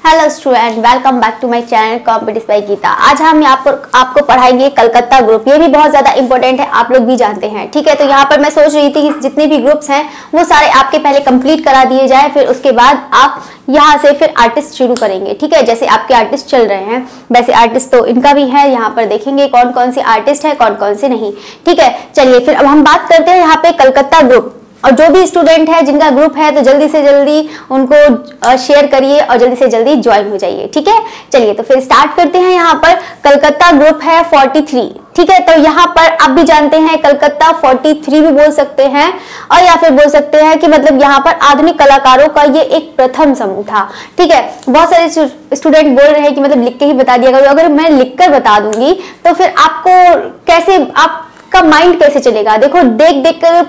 Hello student, welcome back to my channel competition by Geeta. आज हम आपको पढ़ाएंगे कलकत्ता ग्रुप। ये भी बहुत ज्यादा इंपॉर्टेंट है, आप लोग भी जानते हैं। ठीक है, तो यहाँ पर मैं सोच रही थी कि जितने भी ग्रुप्स हैं वो सारे आपके पहले कंप्लीट करा दिए जाए, फिर उसके बाद आप यहाँ से फिर आर्टिस्ट शुरू करेंगे। ठीक है, जैसे आपके आर्टिस्ट चल रहे हैं वैसे आर्टिस्ट तो इनका भी है। यहाँ पर देखेंगे कौन कौन से आर्टिस्ट है, कौन कौन से नहीं। ठीक है, चलिए फिर अब हम बात करते हैं यहाँ पे कलकत्ता ग्रुप। और जो भी स्टूडेंट है जिनका ग्रुप है तो जल्दी से जल्दी उनको शेयर करिए और जल्दी से जल्दी ज्वाइन हो जाइए। ठीक है, चलिए तो फिर स्टार्ट करते हैं। यहाँ पर कलकत्ता ग्रुप है 43। ठीक है, तो यहाँ पर आप भी जानते हैं कलकत्ता 43 भी बोल सकते हैं और या फिर बोल सकते हैं कि मतलब यहाँ पर आधुनिक कलाकारों का ये एक प्रथम समूह था। ठीक है, बहुत सारे स्टूडेंट बोल रहे हैं कि मतलब लिख के ही बता दिया करो। अगर मैं लिख कर बता दूंगी तो फिर आपको कैसे, आपका माइंड कैसे चलेगा? देखो, देख देख कर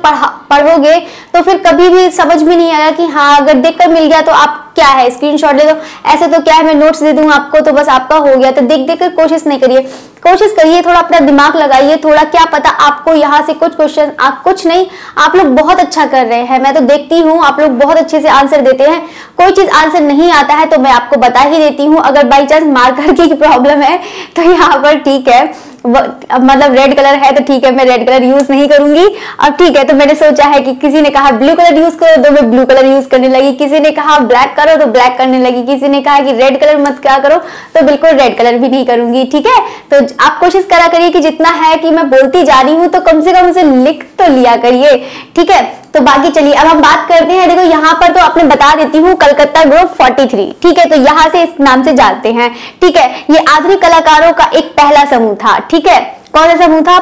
पढ़ोगे तो फिर कभी भी समझ में नहीं आएगा कि हाँ अगर देख कर मिल गया तो आप क्या है स्क्रीनशॉट ले दो। ऐसे तो क्या है, मैं नोट्स दे दूं आपको तो बस आपका हो गया। तो देख देख कर कोशिश नहीं करिए, कोशिश करिए, थोड़ा अपना दिमाग लगाइए थोड़ा। क्या पता आपको यहाँ से कुछ क्वेश्चन, आप कुछ नहीं, आप लोग बहुत अच्छा कर रहे हैं। मैं तो देखती हूँ आप लोग बहुत अच्छे से आंसर देते हैं। कोई चीज आंसर नहीं आता है तो मैं आपको बता ही देती हूँ। अगर बाई चांस मार्कर की प्रॉब्लम है तो यहाँ पर ठीक है, मतलब रेड कलर है तो ठीक है, मैं रेड कलर यूज नहीं करूंगी। अब ठीक है, तो मैंने सोचा है कि किसी ने कहा ब्लू कलर यूज करो तो मैं ब्लू कलर यूज करने लगी, किसी ने कहा ब्लैक करो तो ब्लैक करने लगी, किसी ने कहा कि रेड कलर मत क्या करो तो बिल्कुल रेड कलर भी नहीं करूंगी। ठीक है, तो आप कोशिश करा करिए कि जितना है कि मैं बोलती जा रही हूँ तो कम से कम उसे लिख तो लिया करिए। ठीक है, तो बाकी चलिए अब हम बात करते हैं। देखो यहाँ पर तो आपने बता देती हूँ कलकत्ता ग्रुप 43। ठीक है, तो यहाँ से इस नाम से जानते हैं। ठीक है, ये आधुनिक कलाकारों का एक पहला समूह था। ठीक है, कौन सा समूह था?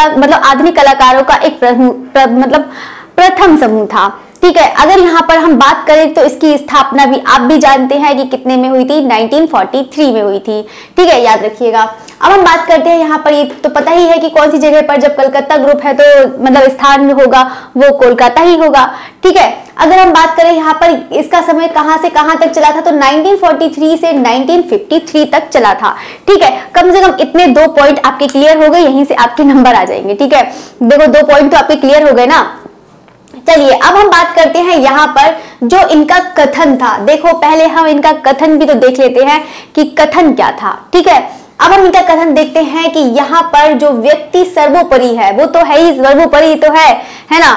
मतलब आधुनिक कलाकारों का एक मतलब प्रथम समूह था। ठीक है, अगर यहाँ पर हम बात करें तो इसकी स्थापना भी आप भी जानते हैं कि कितने में हुई थी, 1943 में हुई थी। ठीक है, याद रखिएगा। अब हम बात करते हैं यहाँ पर, ये तो पता ही है कि कौन सी जगह पर जब कलकत्ता ग्रुप है तो मतलब स्थान होगा वो कोलकाता ही होगा। ठीक है, अगर हम बात करें यहाँ पर इसका समय कहाँ से कहाँ तक चला था तो 1943 से 1953 तक चला था। ठीक है, कम से कम इतने 2 पॉइंट आपके क्लियर हो गए, यहीं से आपके नंबर आ जाएंगे। ठीक है, देखो 2 पॉइंट तो आपके क्लियर हो गए ना। चलिए अब हम बात करते हैं यहाँ पर जो इनका कथन था। देखो पहले हम इनका कथन भी तो देख लेते हैं कि कथन क्या था। ठीक है, अब हम इनका कथन देखते हैं कि यहाँ पर जो व्यक्ति सर्वोपरि है वो तो है ही, सर्वोपरि तो है ना?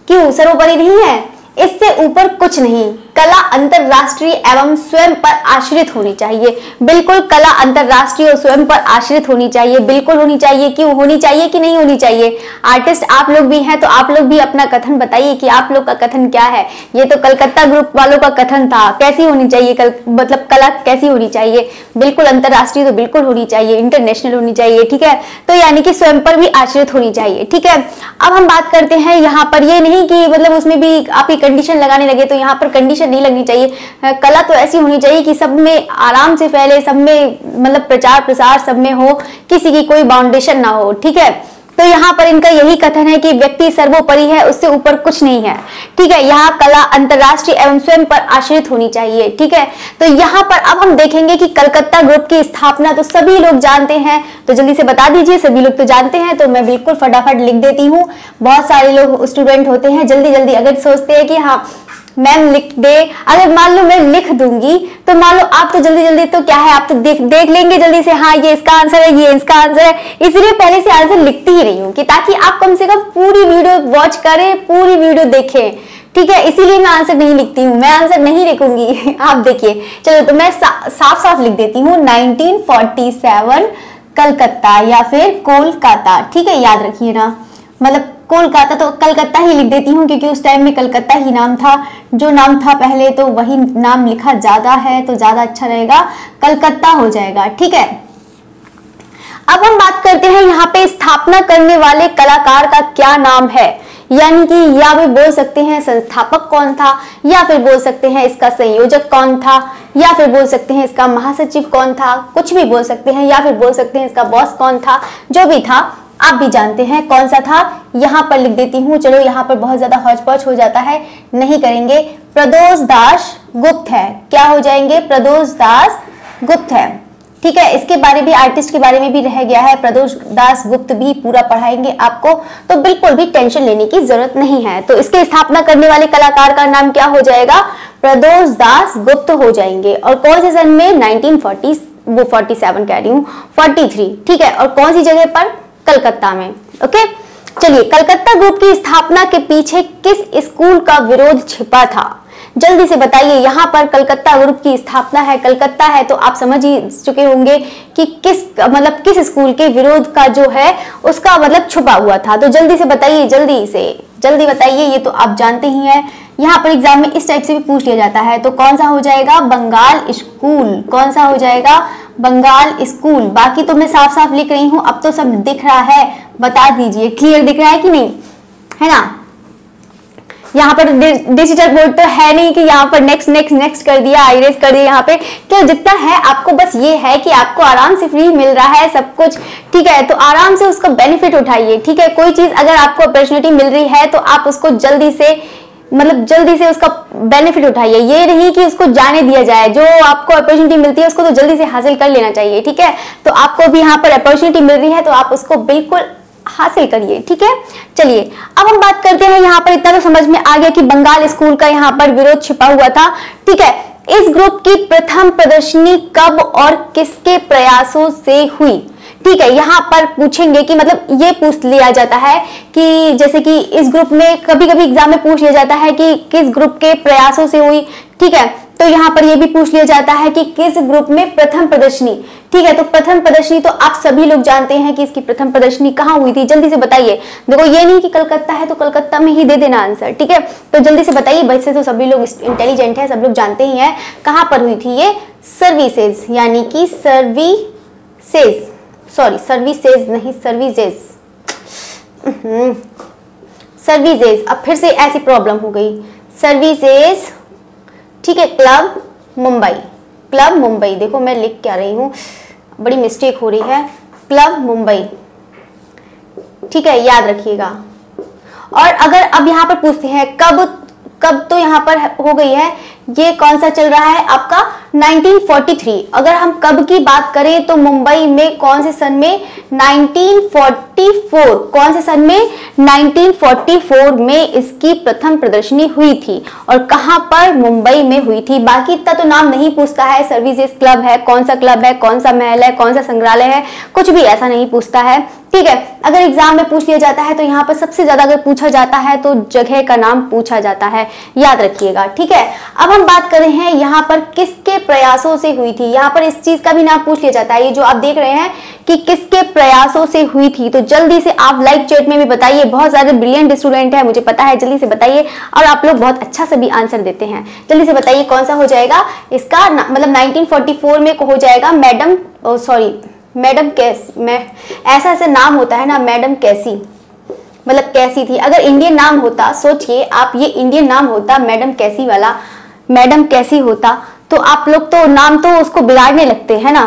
क्यों सर्वोपरि नहीं है? इससे ऊपर कुछ नहीं। कला अंतरराष्ट्रीय एवं स्वयं पर आश्रित होनी चाहिए। बिल्कुल कला अंतरराष्ट्रीय और स्वयं पर आश्रित होनी चाहिए, बिल्कुल होनी चाहिए। क्यों होनी चाहिए कि नहीं होनी चाहिए? आर्टिस्ट आप लोग भी हैं तो आप लोग भी अपना कथन बताइए कि आप लोग का कथन क्या है। ये तो कलकत्ता ग्रुप वालों का कथन था। कैसी होनी चाहिए मतलब कला कैसी होनी चाहिए? बिल्कुल अंतरराष्ट्रीय तो बिल्कुल होनी चाहिए, इंटरनेशनल होनी चाहिए। ठीक है, तो यानी कि स्वयं पर भी आश्रित होनी चाहिए। ठीक है, अब हम बात करते हैं यहाँ पर, ये नहीं कि मतलब उसमें भी आपकी कंडीशन लगाने लगे तो यहाँ पर कंडीशन नहीं लगनी चाहिए। कला तो ऐसी होनी चाहिए कि सब में आराम से फैले, सब में मतलब प्रचार प्रसार सब में हो, किसी की कोई बाउंडेशन ना हो। ठीक है, तो यहाँ पर इनका यही कथन है कि व्यक्ति सर्वोपरि है, उससे ऊपर कुछ नहीं है। ठीक है, यहाँ कला अंतरराष्ट्रीय एवं स्वयं पर आश्रित होनी चाहिए। ठीक है, तो यहाँ पर अब हम देखेंगे कि कलकत्ता ग्रुप की स्थापना तो सभी लोग जानते हैं, तो जल्दी से बता दीजिए। सभी लोग तो जानते हैं तो मैं बिल्कुल फटाफट लिख देती हूँ। बहुत सारे लोग स्टूडेंट होते हैं जल्दी जल्दी अगर सोचते हैं कि हाँ मैम लिख दे, अगर मान लो मैं लिख दूंगी तो मान लो आप तो जल्दी जल्दी तो क्या है, आप तो देख लेंगे जल्दी से, हाँ ये इसका आंसर है, ये इसका आंसर है। इसलिए पहले से आंसर लिखती ही रही हूँ कि ताकि आप कम से कम पूरी वीडियो वॉच करें, पूरी वीडियो देखें। ठीक है, इसीलिए मैं आंसर नहीं लिखती हूँ, मैं आंसर नहीं लिखूंगी। आप देखिए, चलो तो मैं साफ साफ लिख देती हूँ 1947 कलकत्ता या फिर कोलकाता। ठीक है, याद रखिए ना, मतलब कोलकाता तो कलकत्ता ही लिख देती हूँ क्योंकि उस टाइम में कलकत्ता ही नाम था। जो नाम था पहले तो वही नाम लिखा ज्यादा है तो ज्यादा अच्छा रहेगा, कलकत्ता हो जाएगा। ठीक है, अब हम बात करते हैं यहाँ पे स्थापना करने वाले कलाकार का क्या नाम है। यानी कि या भी बोल सकते हैं संस्थापक कौन था, या फिर बोल सकते हैं इसका संयोजक कौन था, या फिर बोल सकते हैं इसका महासचिव कौन था, कुछ भी बोल सकते हैं, या फिर बोल सकते हैं इसका बॉस कौन था। जो भी था आप भी जानते हैं कौन सा था। यहाँ पर लिख देती हूँ। चलो यहाँ पर बहुत ज्यादा हौच पौच हो जाता है, नहीं करेंगे। प्रदोष दास गुप्त है। क्या हो जाएंगे? प्रदोष दास गुप्त है। ठीक है, इसके बारे में, आर्टिस्ट के बारे में भी रह गया है, प्रदोष दास गुप्त भी पूरा पढ़ाएंगे आपको, तो बिल्कुल भी टेंशन लेने की जरूरत नहीं है। तो इसके स्थापना करने वाले कलाकार का नाम क्या हो जाएगा? प्रदोष दास गुप्त हो जाएंगे। और कौन से सन में? 1940, वो 47 कह रही हूँ, 43, ठीक है। और कौन सी जगह पर? कलकत्ता में। ओके, चलिए, कलकत्ता ग्रुप की स्थापना के पीछे किस स्कूल का विरोध छिपा था? जल्दी से बताइए। यहाँ पर कलकत्ता ग्रुप की स्थापना है, कलकत्ता है, तो आप समझ ही चुके होंगे कि किस स्कूल के विरोध का जो है उसका मतलब छुपा हुआ था। तो जल्दी से बताइए, जल्दी बताइए, ये तो आप जानते ही हैं। यहाँ पर एग्जाम में इस टाइप से भी पूछ लिया जाता है। तो कौन सा हो जाएगा? बंगाल स्कूल। कौन सा हो जाएगा? बंगाल स्कूल। बाकी तो मैं साफ साफ लिख रही हूँ, अब तो सब दिख रहा है, बता दीजिए, क्लियर दिख रहा है कि नहीं, है ना? यहाँ पर डिजिटल बोर्ड तो है नहीं कि यहाँ पर नेक्स्ट कर दिया, इरेज कर दिया। यहाँ पे क्या जितना है आपको, बस ये है कि आपको आराम से फ्री मिल रहा है सब कुछ, ठीक है, तो आराम से उसका बेनिफिट उठाइए, ठीक है। कोई चीज अगर आपको अपॉर्चुनिटी मिल रही है तो आप उसको जल्दी से उसका बेनिफिट उठाइए। ये नहीं कि उसको जाने दिया जाए, जो आपको अपॉर्चुनिटी मिलती है उसको तो जल्दी से हासिल कर लेना चाहिए, ठीक है। तो आपको भी यहाँ पर अपॉर्चुनिटी मिल रही है तो आप उसको बिल्कुल हासिल करिए, ठीक है। चलिए, अब हम बात करते हैं, यहाँ पर इतना तो समझ में आ गया कि बंगाल स्कूल का यहाँ पर विरोध छिपा हुआ था, ठीक है। इस ग्रुप की प्रथम प्रदर्शनी कब और किसके प्रयासों से हुई? ठीक है, यहाँ पर पूछेंगे कि मतलब ये पूछ लिया जाता है कि जैसे कि इस ग्रुप में कभी कभी एग्जाम में पूछ लिया जाता है कि किस ग्रुप के प्रयासों से हुई, ठीक है। तो यहाँ पर ये भी पूछ लिया जाता है कि किस ग्रुप में प्रथम प्रदर्शनी, ठीक है। तो प्रथम प्रदर्शनी तो आप सभी लोग जानते हैं कि इसकी प्रथम प्रदर्शनी कहाँ हुई थी, जल्दी से बताइए। देखो, ये नहीं कि कलकत्ता है तो कलकत्ता में ही दे देना आंसर, ठीक है। तो जल्दी से बताइए, वैसे तो सभी लोग इंटेलिजेंट है, सब लोग जानते ही हैं कहाँ पर हुई थी ये। सर्विसेज, यानी कि सर्विसेज, अब फिर से ऐसी प्रॉब्लम हो गई, सर्विसेज, ठीक है। क्लब मुंबई, देखो मैं लिख क्या रही हूँ, बड़ी मिस्टेक हो रही है, क्लब मुंबई, ठीक है, याद रखिएगा। और अगर अब यहाँ पर पूछते हैं कब, तो यहाँ पर हो गई है, ये कौन सा चल रहा है आपका 1943। अगर हम कब की बात करें तो मुंबई में कौन से सन में? 1944। कौन से सन में? 1944 में इसकी प्रथम प्रदर्शनी हुई थी। और कहां पर? मुंबई में हुई थी। बाकी इतना तो नाम नहीं पूछता है, सर्विसेज क्लब है, कौन सा क्लब है, कौन सा महल है, कौन सा संग्रहालय है, कुछ भी ऐसा नहीं पूछता है, ठीक है। अगर एग्जाम में पूछ लिया जाता है तो यहाँ पर सबसे ज्यादा अगर पूछा जाता है तो जगह का नाम पूछा जाता है, याद रखिएगा, ठीक है। अब हम बात कर रहे हैं यहाँ पर किसके प्रयासों से हुई थी। यहाँ पर इस चीज का भी नाम पूछ लिया जाता है, ये जो आप देख रहे हैं कि किसके प्रयासों से हुई थी। तो जल्दी से आप लाइव चैट में भी बताइए, बहुत सारे ब्रिलियंट स्टूडेंट है, मुझे पता है, जल्दी से बताइए। और आप लोग बहुत अच्छा से भी आंसर देते हैं, जल्दी से बताइए कौन सा हो जाएगा इसका, मतलब 1944 में हो जाएगा मैडम कैसी, ऐसा नाम होता है ना, मैडम कैसी, मतलब कैसी थी। अगर इंडियन नाम होता, सोचिए आप, ये इंडियन नाम होता मैडम कैसी वाला, मैडम कैसी होता, तो आप लोग तो नाम तो उसको बिगाड़ने लगते हैं ना।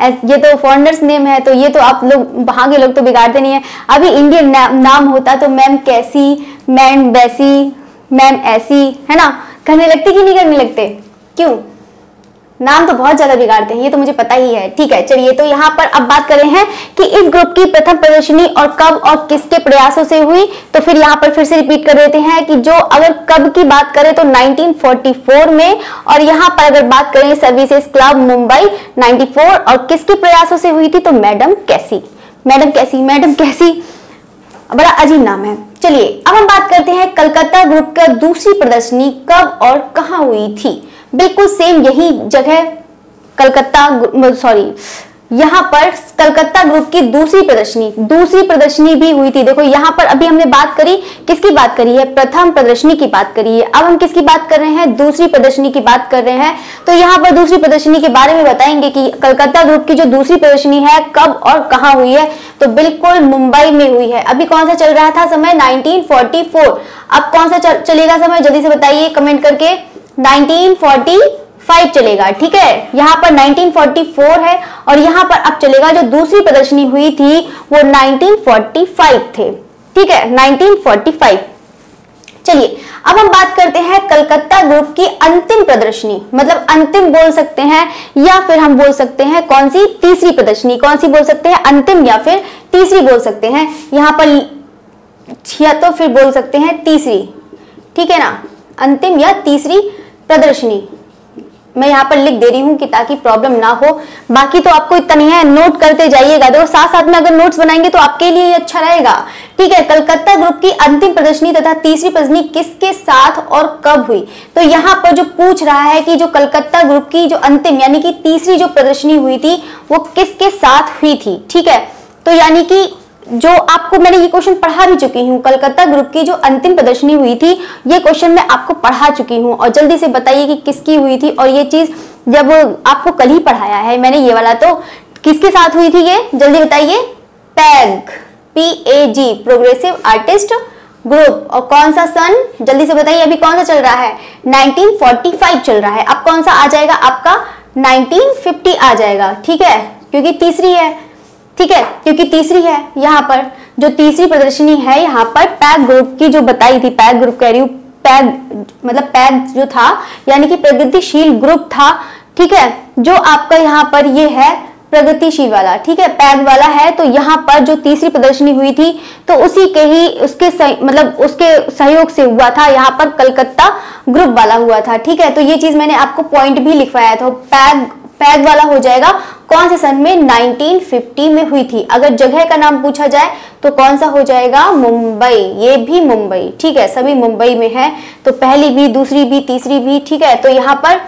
ये तो फॉरेनर्स नेम है, तो ये तो आप लोग, वहां के लोग तो बिगाड़ते नहीं है। अभी इंडियन नाम होता तो मैम कैसी, मैम वैसी, मैम ऐसी, है ना, करने लगते कि नहीं करने लगते? क्यों? नाम तो बहुत ज्यादा बिगाड़ते हैं, ये तो मुझे पता ही है, ठीक है। चलिए, तो यहाँ पर अब बात कर रहे हैं कि इस ग्रुप की प्रथम प्रदर्शनी और कब और किसके प्रयासों से हुई। तो फिर यहाँ पर फिर से रिपीट कर देते हैं कि जो अगर कब की बात करें तो 1944 में, और यहाँ पर अगर बात करें सर्विसेज क्लब मुंबई 94, और किसके प्रयासों से हुई थी तो मैडम कैसी, बड़ा अजीब नाम है। चलिए, अब हम बात करते हैं कलकत्ता ग्रुप का दूसरी प्रदर्शनी कब और कहाँ हुई थी। बिल्कुल सेम यही जगह यहाँ पर कलकत्ता ग्रुप की दूसरी प्रदर्शनी भी हुई थी। देखो यहाँ पर अभी हमने बात करी, किसकी बात करी है? प्रथम प्रदर्शनी की बात करी है। अब हम किसकी बात कर रहे हैं? दूसरी प्रदर्शनी की बात कर रहे हैं। तो यहाँ पर दूसरी प्रदर्शनी के बारे में बताएंगे कि कलकत्ता ग्रुप की जो दूसरी प्रदर्शनी है कब और कहाँ हुई है। तो बिल्कुल मुंबई में हुई है। अभी कौन सा चल रहा था समय? 1944। अब कौन सा चलेगा समय? जल्दी से बताइए कमेंट करके। 1945 चलेगा, ठीक है। यहाँ पर 1944 है, और यहाँ पर अब चलेगा जो दूसरी प्रदर्शनी हुई थी वो 1945 थे, ठीक है, 1945, चलिए अब हम बात करते हैं कलकत्ता ग्रुप की अंतिम प्रदर्शनी, मतलब अंतिम बोल सकते हैं या फिर हम बोल सकते हैं कौन सी, तीसरी प्रदर्शनी। कौन सी बोल सकते हैं, अंतिम या फिर तीसरी बोल सकते हैं यहाँ पर, या तो फिर बोल सकते हैं तीसरी, ठीक है ना, अंतिम या तीसरी प्रदर्शनी। मैं यहाँ पर लिख दे रही हूँ कि ताकि प्रॉब्लम ना हो, बाकी तो आपको इतना नहीं है, नोट करते जाइएगा। देखो साथ साथ में अगर नोट्स बनाएंगे तो आपके लिए ही अच्छा रहेगा, ठीक है। कलकत्ता ग्रुप की अंतिम प्रदर्शनी तथा तीसरी प्रदर्शनी किसके साथ और कब हुई? तो यहाँ पर जो पूछ रहा है कि जो कलकत्ता ग्रुप की जो अंतिम यानी कि तीसरी जो प्रदर्शनी हुई थी वो किसके साथ हुई थी, ठीक है। तो यानी कि जो आपको मैंने ये क्वेश्चन पढ़ा भी चुकी हूँ, कलकत्ता ग्रुप की जो अंतिम प्रदर्शनी हुई थी ये क्वेश्चन मैं आपको पढ़ा चुकी हूँ। और जल्दी से बताइए कि किसकी हुई थी। और ये चीज जब आपको कल ही पढ़ाया है मैंने ये वाला, तो किसके साथ हुई थी ये जल्दी बताइए? Peg, PAG, progressive artist group. और कौन सा सन जल्दी से बताइए, अभी कौन सा चल रहा है? 1945 चल रहा है। अब कौन सा आ जाएगा आपका? 1950 आ जाएगा, ठीक है, क्योंकि तीसरी है, ठीक है, क्योंकि तीसरी है। यहाँ पर जो तीसरी प्रदर्शनी है यहाँ पर पैग ग्रुप की जो बताई थी, पैग ग्रुप कह रही हूँ, पैग मतलब पैग जो था यानी कि प्रगतिशील ग्रुप था, ठीक है, जो आपका यहाँ पर ये है प्रगतिशील वाला, ठीक है, पैग वाला है। तो यहाँ पर जो तीसरी प्रदर्शनी हुई थी तो उसी के ही उसके मतलब उसके सहयोग से हुआ था, यहाँ पर कलकत्ता ग्रुप वाला हुआ था, ठीक है। तो ये चीज मैंने आपको पॉइंट भी लिखवाया था। पैग वाला हो जाएगा कौन से सन में? 1950 में हुई थी। अगर जगह का नाम पूछा जाए तो कौन सा हो जाएगा? मुंबई। ये भी मुंबई, ठीक है, सभी मुंबई में है। तो पहली भी, दूसरी भी, तीसरी भी, ठीक है। तो यहाँ पर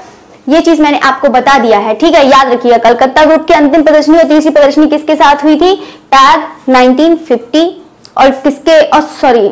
ये चीज मैंने आपको बता दिया है, ठीक है, याद रखिएगा। कलकत्ता ग्रुप की अंतिम प्रदर्शनी और तीसरी प्रदर्शनी किसके साथ हुई थी? पैग 1950 और किसके, और सॉरी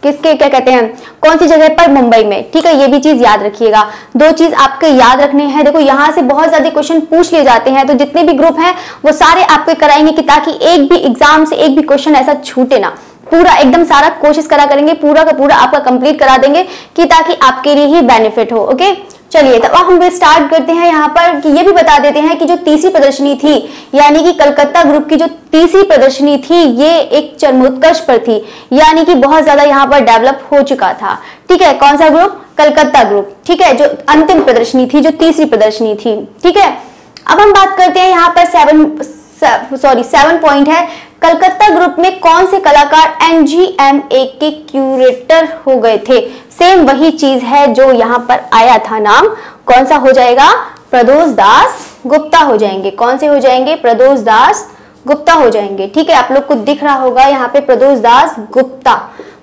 किसके, क्या कहते हैं, कौन सी जगह पर? मुंबई में, ठीक है। ये भी चीज याद रखिएगा। दो चीज आपके याद रखने हैं। देखो यहाँ से बहुत ज्यादा क्वेश्चन पूछ लिए जाते हैं, तो जितने भी ग्रुप हैं वो सारे आपके कराएंगे कि ताकि एक भी एग्जाम से एक भी क्वेश्चन ऐसा छूटे ना। पूरा एकदम सारा कोशिश करा करेंगे, पूरा का पूरा आपका कंप्लीट करा देंगे कि ताकि आपके लिए ही बेनिफिट हो। ओके, चलिए तो अब हम स्टार्ट करते हैं यहाँ पर कि ये भी बता देते हैं कि जो तीसरी प्रदर्शनी थी यानी कि कलकत्ता ग्रुप की जो तीसरी प्रदर्शनी थी ये एक चरमोत्कर्ष पर थी, यानी कि बहुत ज्यादा यहाँ पर डेवलप हो चुका था, ठीक है। कौन सा ग्रुप? कलकत्ता ग्रुप, ठीक है, जो अंतिम प्रदर्शनी थी, जो तीसरी प्रदर्शनी थी, ठीक है। अब हम बात करते हैं यहाँ पर 7 पॉइंट है। कलकत्ता ग्रुप में कौन से कलाकार NGMA के क्यूरेटर हो गए थे? सेम वही चीज है जो यहाँ पर आया था नाम, कौन सा हो जाएगा? प्रदोष दास गुप्ता हो जाएंगे। कौन से हो जाएंगे? प्रदोष दास गुप्ता हो जाएंगे, ठीक है। आप लोग को दिख रहा होगा यहाँ पे प्रदोष दास गुप्ता।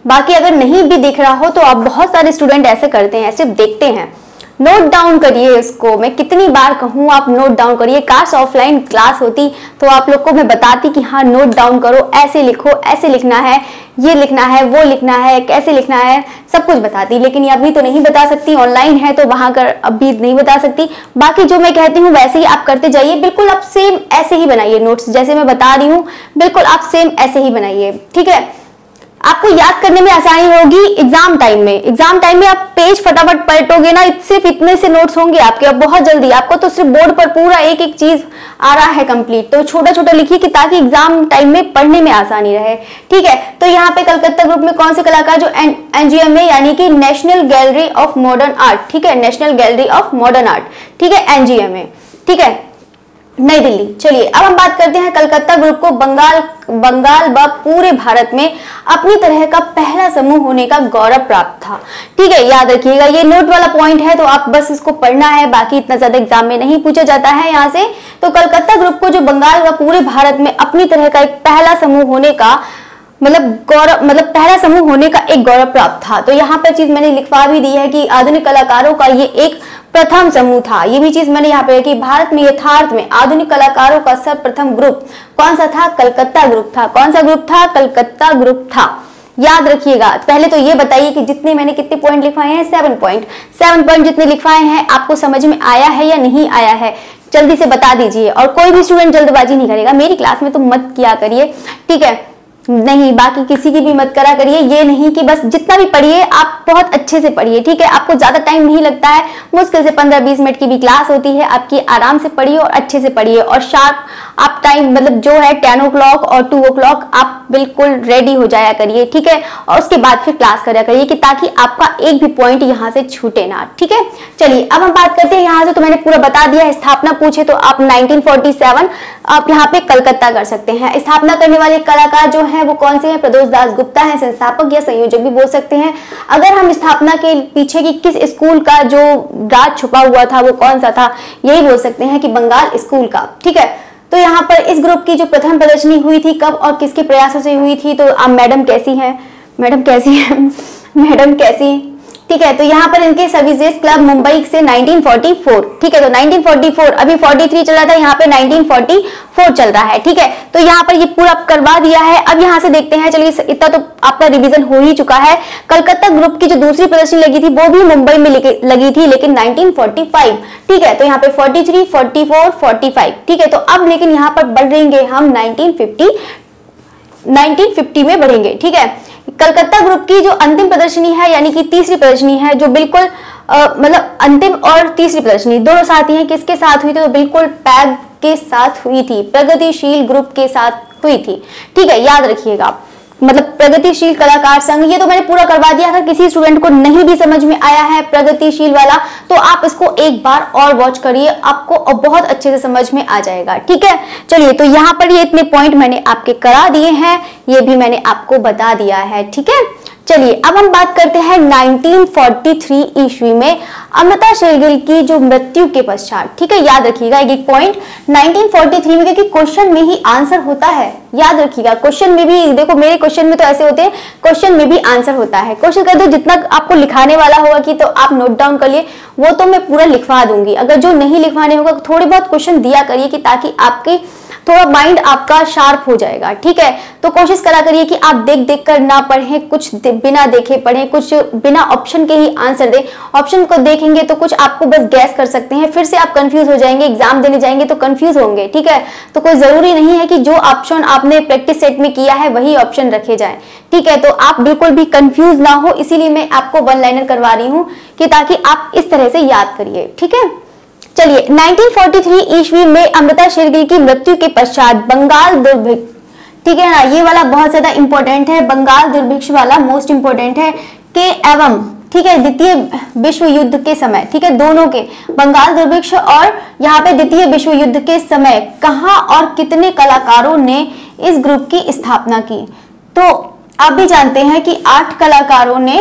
बाकी अगर नहीं भी दिख रहा हो तो आप, बहुत सारे स्टूडेंट ऐसे करते हैं, सिर्फ देखते हैं। नोट डाउन करिए इसको, मैं कितनी बार कहूँ आप नोट डाउन करिए। काश ऑफलाइन क्लास होती तो आप लोग को मैं बताती कि हाँ नोट डाउन करो, ऐसे लिखो, ऐसे लिखना है, ये लिखना है, वो लिखना है, कैसे लिखना है, सब कुछ बताती। लेकिन ये अभी तो नहीं बता सकती, ऑनलाइन है तो वहां कर अभी नहीं बता सकती। बाकी जो मैं कहती हूँ वैसे ही आप करते जाइए, बिल्कुल आप सेम ऐसे ही बनाइए नोट्स, जैसे मैं बता रही हूँ बिल्कुल आप सेम ऐसे ही बनाइए, ठीक है। आपको याद करने में आसानी होगी एग्जाम टाइम में। एग्जाम टाइम में आप पेज फटाफट पलटोगे ना, सिर्फ इतने से नोट्स होंगे आपके, अब बहुत जल्दी। आपको तो सिर्फ बोर्ड पर पूरा एक एक चीज आ रहा है कंप्लीट, तो छोटा छोटा लिखिए कि ताकि एग्जाम टाइम में पढ़ने में आसानी रहे, ठीक है। तो यहाँ पे कलकत्ता ग्रुप में कौन से कलाकार? जो NGMA यानी कि national gallery of modern art, ठीक है, national gallery of modern art, ठीक है, NGMA, ठीक है, नई दिल्ली। चलिए अब हम बात करते हैं कलकत्ता ग्रुप को बंगाल व पूरे भारत में अपनी तरह का पहला समूह होने का गौरव प्राप्त था, ठीक है। याद रखिएगा ये नोट वाला पॉइंट है, तो आप बस इसको पढ़ना है, बाकी इतना ज्यादा एग्जाम में नहीं पूछा जाता है यहाँ से। तो कलकत्ता ग्रुप को जो बंगाल व पूरे भारत में अपनी तरह का एक पहला समूह होने का पहला समूह होने का एक गौरव प्राप्त था। तो यहाँ पर चीज मैंने लिखवा भी दी है कि आधुनिक कलाकारों का ये एक प्रथम समूह था। ये भी चीज मैंने यहाँ पे कि भारत में यथार्थ में आधुनिक कलाकारों का सर्वप्रथम ग्रुप कौन सा था? कलकत्ता ग्रुप था। कौन सा ग्रुप था? कलकत्ता ग्रुप था। याद रखिएगा। पहले तो ये बताइए कि जितने मैंने कितने पॉइंट लिखवाए हैं? 7 पॉइंट जितने लिखवाए हैं आपको समझ में आया है या नहीं आया है? जल्दी से बता दीजिए। और कोई भी स्टूडेंट जल्दबाजी नहीं करेगा, मेरी क्लास में तो मत किया करिए, ठीक है। नहीं, बाकी किसी की भी मत करा करिए। ये नहीं कि बस जितना भी पढ़िए आप बहुत अच्छे से पढ़िए, ठीक है। आपको ज्यादा टाइम नहीं लगता है, मुश्किल से 15-20 मिनट की भी क्लास होती है आपकी। आराम से पढ़िए और अच्छे से पढ़िए, और शार्प आप टाइम मतलब जो है 10 o'clock और 2 o'clock आप बिल्कुल रेडी हो जाया करिए, ठीक है। और उसके बाद फिर क्लास करा करिए कि ताकि आपका एक भी पॉइंट यहाँ से छूटे ना, ठीक है। चलिए अब हम बात करते हैं यहाँ से, तो मैंने पूरा बता दिया। स्थापना पूछे तो आप 1947 आप यहाँ पे कलकत्ता कर सकते हैं। स्थापना करने वाले कलाकार जो है वो कौन से हैं? प्रदोष दास गुप्ता है, संस्थापक या संयोजक भी बोल सकते हैं। अगर हम स्थापना के पीछे की किस स्कूल का जो राज छुपा हुआ था वो कौन सा था, यही बोल सकते हैं कि बंगाल स्कूल का, ठीक है। तो यहाँ पर इस ग्रुप की जो प्रथम प्रदर्शनी हुई थी कब और किसके प्रयासों से हुई थी? तो आप मैडम कैसी हैं? मैडम कैसी है? मैडम कैसी, ठीक है। तो यहाँ पर इनके सर्विसेज क्लब मुंबई से 1944, ठीक है। तो 1944, अभी 43 चल रहा था, यहाँ पे 1944 चल रहा है, ठीक है। तो यहाँ पर ये पूरा करवा दिया है। अब यहाँ से देखते हैं, चलिए इतना तो आपका रिवीजन हो ही चुका है। कलकत्ता ग्रुप की जो दूसरी प्रदर्शनी लगी थी वो भी मुंबई में लगी थी, लेकिन 1945, ठीक है। तो यहाँ पे 43, 44, 45, ठीक है। तो अब लेकिन यहाँ पर बढ़ेंगे हम 1950 में बढ़ेंगे, ठीक है। कलकत्ता ग्रुप की जो अंतिम प्रदर्शनी है, यानी कि तीसरी प्रदर्शनी है, जो बिल्कुल मतलब अंतिम और तीसरी प्रदर्शनी दोनों साथ ही हैं। किसके साथ हुई थी? तो बिल्कुल पैग के साथ हुई थी, प्रगतिशील ग्रुप के साथ हुई थी, ठीक है। याद रखिएगा, मतलब प्रगतिशील कलाकार संघ, ये तो मैंने पूरा करवा दिया। अगर किसी स्टूडेंट को नहीं भी समझ में आया है प्रगतिशील वाला, तो आप इसको एक बार और वॉच करिए, आपको बहुत अच्छे से समझ में आ जाएगा, ठीक है। चलिए, तो यहाँ पर ये इतने पॉइंट मैंने आपके करा दिए हैं, ये भी मैंने आपको बता दिया है, ठीक है। चलिए अब हम बात करते हैं 1943 ईस्वी में अमृता शेरगिल की जो मृत्यु के पश्चात, ठीक है। याद रखिएगा एक पॉइंट 1943 में, क्योंकि क्वेश्चन में ही आंसर होता है, याद रखिएगा। क्वेश्चन में भी देखो, मेरे क्वेश्चन में तो ऐसे होते हैं, क्वेश्चन में भी आंसर होता है। कोशिश कर दो जितना आपको लिखाने वाला होगा कि तो आप नोट डाउन कर लिए, वो तो मैं पूरा लिखवा दूंगी। अगर जो नहीं लिखवाने होगा थोड़े बहुत क्वेश्चन दिया करिए कि ताकि आपकी थोड़ा माइंड आपका शार्प हो जाएगा, ठीक है। तो कोशिश करा करिए कि आप देख देख कर ना पढ़ें, कुछ बिना देखे पढ़ें, कुछ बिना ऑप्शन के ही आंसर दें। ऑप्शन को देखेंगे तो कुछ आपको बस गैस कर सकते हैं, फिर से आप कंफ्यूज हो जाएंगे, एग्जाम देने जाएंगे तो कंफ्यूज होंगे, ठीक है। तो कोई जरूरी नहीं है कि जो ऑप्शन आपने प्रैक्टिस सेट में किया है वही ऑप्शन रखे जाए, ठीक है। तो आप बिल्कुल भी कंफ्यूज ना हो, इसीलिए मैं आपको वन लाइनर करवा रही हूँ कि ताकि आप इस तरह से याद करिए, ठीक है। चलिए 1943 ईस्वी में अमृता शेरगिल की मृत्यु के पश्चात बंगाल दुर्भिक्ष, ठीक है ना, ये वाला बहुत ज्यादा इंपॉर्टेंट है, बंगाल दुर्भिक्ष वाला मोस्ट इंपॉर्टेंट है, के एवं, ठीक है, द्वितीय विश्व युद्ध के समय, ठीक है, दोनों के, बंगाल दुर्भिक्ष और यहाँ पे द्वितीय विश्व युद्ध के समय कहाँ और कितने कलाकारों ने इस ग्रुप की स्थापना की? तो आप भी जानते हैं कि 8 कलाकारों ने,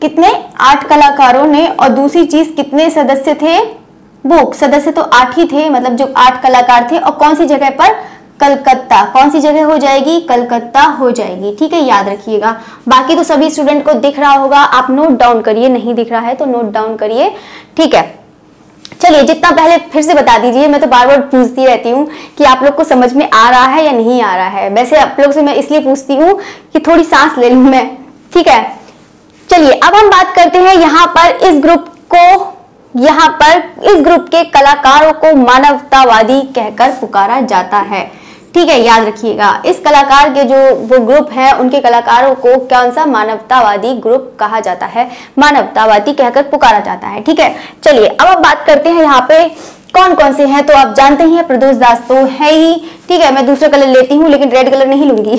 कितने? 8 कलाकारों ने, और दूसरी चीज कितने सदस्य थे? वो सदस्य तो 8 ही थे, मतलब जो 8 कलाकार थे। और कौन सी जगह पर? कलकत्ता। कौन सी जगह हो जाएगी? कलकत्ता हो जाएगी, ठीक है, याद रखिएगा। बाकी तो सभी स्टूडेंट को दिख रहा होगा, आप नोट डाउन करिए, नहीं दिख रहा है तो नोट डाउन करिए, ठीक है। चलिए, जितना पहले फिर से बता दीजिए, मैं तो बार बार पूछती रहती हूँ कि आप लोग को समझ में आ रहा है या नहीं आ रहा है। वैसे आप लोग से मैं इसलिए पूछती हूँ कि थोड़ी सांस ले लूँ मैं, ठीक है। चलिए अब हम बात करते हैं यहाँ पर इस ग्रुप को, यहाँ पर इस ग्रुप के कलाकारों को मानवतावादी कहकर पुकारा जाता है, ठीक है, याद रखिएगा। इस कलाकार के जो वो ग्रुप है उनके कलाकारों को कौन सा? मानवतावादी ग्रुप कहा जाता है, मानवतावादी कहकर पुकारा जाता है, ठीक है। चलिए अब हम बात करते हैं यहाँ पे कौन कौन से हैं। तो आप जानते ही हैं, प्रदोष दास तो है ही, ठीक है। मैं दूसरा कलर लेती हूँ लेकिन रेड कलर नहीं लूंगी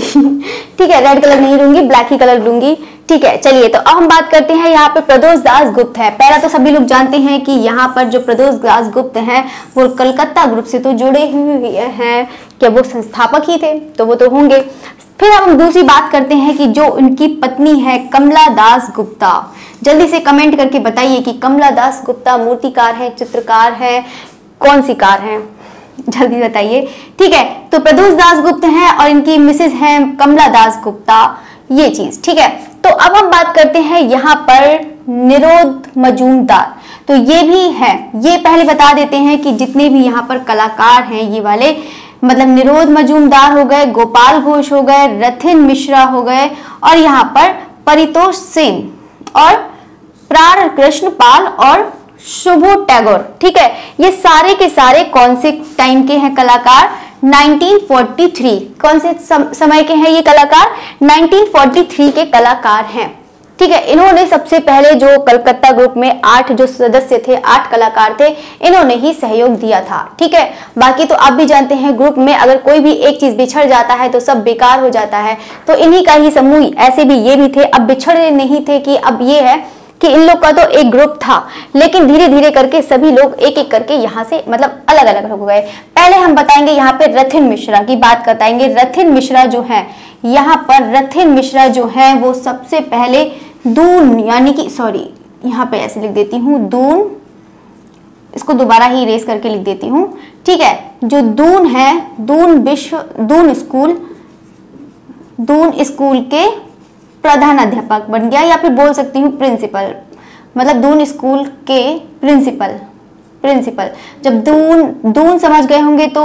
ठीक है, रेड कलर नहीं लूंगी, ब्लैक ही कलर लूंगी, ठीक है। चलिए तो अब हम बात करते हैं, यहाँ पे प्रदोष दास गुप्त है। पहला तो सभी लोग जानते हैं कि यहाँ पर जो प्रदोष दास गुप्त हैं वो कलकत्ता ग्रुप से तो जुड़े हुए हैं, क्या वो संस्थापक ही थे? तो वो तो होंगे। फिर हम दूसरी बात करते हैं कि जो उनकी पत्नी है कमला दास गुप्ता, जल्दी से कमेंट करके बताइए कि कमला दास गुप्ता मूर्तिकार है, चित्रकार है, कौन सी कार है, जल्दी बताइए, ठीक है। तो प्रदोष दास गुप्त हैं और इनकी मिसेज हैं कमला दास गुप्ता, ये चीज, ठीक है। तो अब हम बात करते हैं यहाँ पर निरोध मजूमदार, तो ये भी है, ये पहले बता देते हैं कि जितने भी यहाँ पर कलाकार हैं ये वाले, मतलब निरोध मजूमदार हो गए, गोपाल घोष हो गए, रथिन मिश्रा हो गए, और यहाँ पर परितोष सेन और प्राण कृष्ण पाल और शुभो टैगोर, ठीक है। ये सारे के सारे कौन से टाइम के हैं कलाकार? 1943। कौन से समय के हैं ये कलाकार? 1943 के कलाकार हैं। ठीक है, इन्होंने सबसे पहले जो कलकत्ता ग्रुप में 8 जो सदस्य थे, 8 कलाकार थे, इन्होंने ही सहयोग दिया था। ठीक है, बाकी तो आप भी जानते हैं ग्रुप में अगर कोई भी एक चीज बिछड़ जाता है तो सब बेकार हो जाता है। तो इन्हीं का ही समूह, ऐसे भी ये भी थे। अब बिछड़े नहीं थे कि अब ये है कि इन लोग का तो एक ग्रुप था, लेकिन धीरे धीरे करके सभी लोग एक एक करके यहाँ से मतलब अलग अलग हो गए। पहले हम बताएंगे यहाँ पे रथिन मिश्रा की बात बताएंगे। रथिन मिश्रा जो है, यहाँ पर रथिन मिश्रा जो है वो सबसे पहले दून, यानी कि सॉरी यहाँ पे ऐसे लिख देती हूँ दून, इसको दोबारा ही इरेज करके लिख देती हूँ। ठीक है, जो दून है, दून स्कूल के प्रधानाध्यापक बन गया, या फिर बोल सकती हूँ प्रिंसिपल, मतलब दून स्कूल के प्रिंसिपल। जब दून समझ गए होंगे तो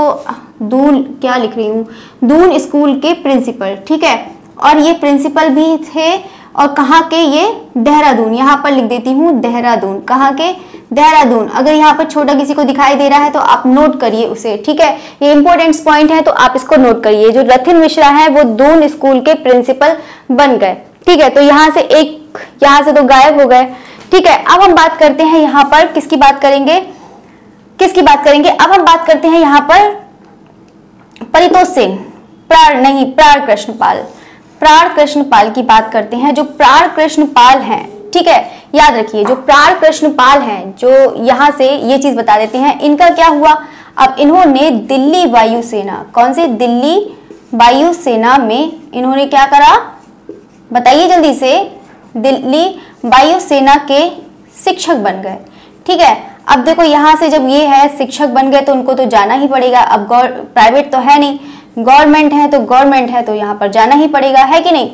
दून क्या लिख रही हूँ, दून स्कूल के प्रिंसिपल। ठीक है, और ये प्रिंसिपल भी थे, और कहाँ के? ये देहरादून, यहाँ पर लिख देती हूँ देहरादून। कहाँ के? देहरादून। अगर यहाँ पर छोटा किसी को दिखाई दे रहा है तो आप नोट करिए उसे। ठीक है, ये इंपॉर्टेंट पॉइंट है तो आप इसको नोट करिए। जो रथिन मिश्रा है वो दून स्कूल के प्रिंसिपल बन गए। ठीक है, तो यहाँ से तो गायब हो गए। ठीक है, अब हम बात करते हैं यहाँ पर किसकी बात करेंगे? अब हम बात करते हैं यहाँ पर परितोष सेन, प्राण कृष्णपाल की बात करते हैं। जो प्राण कृष्णपाल हैं, ठीक है, याद रखिए, जो प्राण कृष्णपाल हैं, जो यहाँ से ये चीज बता देते हैं, इनका क्या हुआ? अब इन्होंने दिल्ली वायुसेना, कौन से? दिल्ली वायुसेना में इन्होंने क्या करा? बताइए जल्दी से। दिल्ली वायुसेना के शिक्षक बन गए। ठीक है, अब देखो यहाँ से जब ये है शिक्षक बन गए तो उनको तो जाना ही पड़ेगा। अब प्राइवेट तो है नहीं, गवर्नमेंट है तो यहाँ पर जाना ही पड़ेगा, है कि नहीं?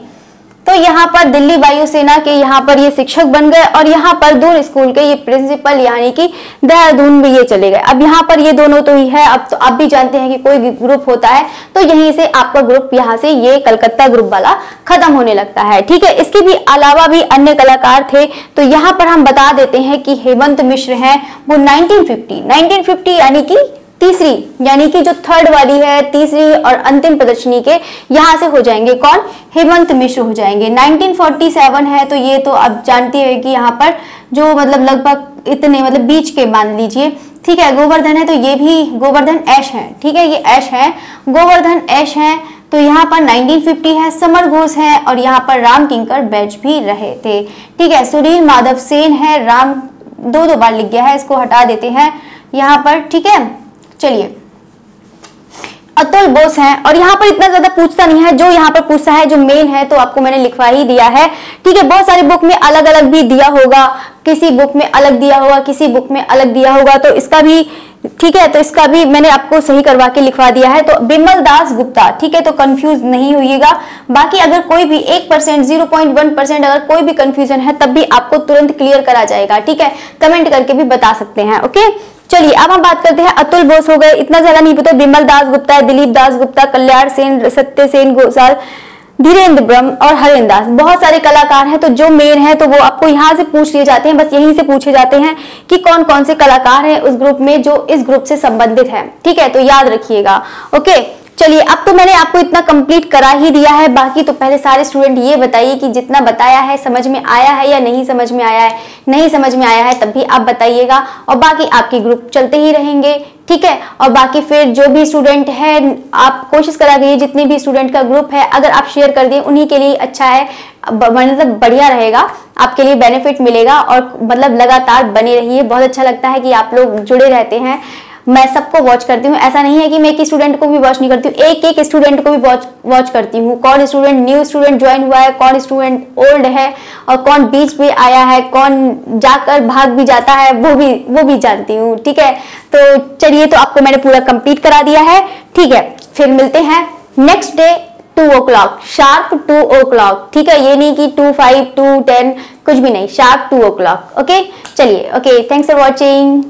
तो यहाँ पर दिल्ली वायुसेना के यहाँ पर ये शिक्षक बन गए, और यहाँ पर दून स्कूल के ये प्रिंसिपल यानी कि देहरादून में ये चले गए। अब यहाँ पर ये दोनों तो ही है। अब तो आप भी जानते हैं कि कोई ग्रुप होता है तो यहीं से आपका ग्रुप, यहाँ से ये कलकत्ता ग्रुप वाला खत्म होने लगता है। ठीक है, इसके भी अलावा भी अन्य कलाकार थे, तो यहाँ पर हम बता देते हैं कि हेमंत मिश्र है वो 1950 यानी कि तीसरी, यानी कि जो थर्ड वाली है, तीसरी और अंतिम प्रदर्शनी के यहाँ से हो जाएंगे। कौन? हेमंत मिश्र हो जाएंगे। 1947 है तो ये तो अब जानती है कि यहाँ पर जो मतलब लगभग इतने मतलब बीच के मान लीजिए। ठीक है, गोवर्धन है तो ये भी गोवर्धन ऐश है। ठीक है, ये ऐश है, गोवर्धन ऐश है, तो यहाँ पर 1950 है। समर घोष है, और यहाँ पर राम किंकर बैच भी रहे थे। ठीक है, सुनील माधव सेन है, राम दो बार लिख गया है, इसको हटा देते हैं यहाँ पर। ठीक है, चलिए, अतुल बोस हैं, और यहाँ पर इतना ज्यादा पूछता नहीं है। जो यहाँ पर पूछता है, जो मेन है, तो आपको मैंने लिखवा ही दिया है। ठीक है, बहुत सारी बुक में अलग अलग भी दिया होगा, किसी बुक में अलग दिया होगा, किसी बुक में अलग दिया होगा, तो इसका भी ठीक है, तो इसका भी मैंने आपको सही करवा के लिखवा दिया है। तो बिमल दास गुप्ता। ठीक है, तो कंफ्यूज नहीं होइएगा। बाकी अगर कोई भी 1%, 0.1% अगर कोई भी कंफ्यूजन है तब भी आपको तुरंत क्लियर करा जाएगा। ठीक है, कमेंट करके भी बता सकते हैं। ओके, चलिए अब हम बात करते हैं। अतुल बोस हो गए, इतना ज्यादा नहीं पता। बिमल दास गुप्ता है, दिलीप दास गुप्ता, कल्याण सेन, सत्य सेन घोषाल, धीरेन्द्र ब्रह्म और हरेंद्र दास, बहुत सारे कलाकार हैं। तो जो मेन है तो वो आपको यहाँ से पूछ लिए जाते हैं, बस यहीं से पूछे जाते हैं कि कौन कौन से कलाकार हैं उस ग्रुप में जो इस ग्रुप से संबंधित है। ठीक है, तो याद रखिएगा। ओके, चलिए अब तो मैंने आपको इतना कंप्लीट करा ही दिया है। बाकी तो पहले सारे स्टूडेंट ये बताइए कि जितना बताया है समझ में आया है या नहीं समझ में आया है। नहीं समझ में आया है तब भी आप बताइएगा, और बाकी आपके ग्रुप चलते ही रहेंगे। ठीक है, और बाकी फिर जो भी स्टूडेंट है आप कोशिश करा कीजिए, जितने भी स्टूडेंट का ग्रुप है अगर आप शेयर कर दिए उन्हीं के लिए अच्छा है, मतलब बढ़िया रहेगा, आपके लिए बेनिफिट मिलेगा। और मतलब लगातार बने रहिए, बहुत अच्छा लगता है कि आप लोग जुड़े रहते हैं। मैं सबको वॉच करती हूँ, ऐसा नहीं है कि मैं एक स्टूडेंट को भी वॉच नहीं करती हूँ, एक स्टूडेंट को भी वॉच करती हूँ। कौन स्टूडेंट न्यू स्टूडेंट ज्वाइन हुआ है, कौन स्टूडेंट ओल्ड है, और कौन बीच में आया है, कौन जाकर भाग भी जाता है, वो भी जानती हूँ। ठीक है, तो चलिए, तो आपको मैंने पूरा कंप्लीट करा दिया है। ठीक है, फिर मिलते हैं next day 2 o'clock, sharp 2 o'clock। ठीक है, ये नहीं कि 2, 5, 2, 10 कुछ भी नहीं, शार्प 2 o'clock। ओके, चलिए, ओके, थैंक्स फॉर वॉचिंग।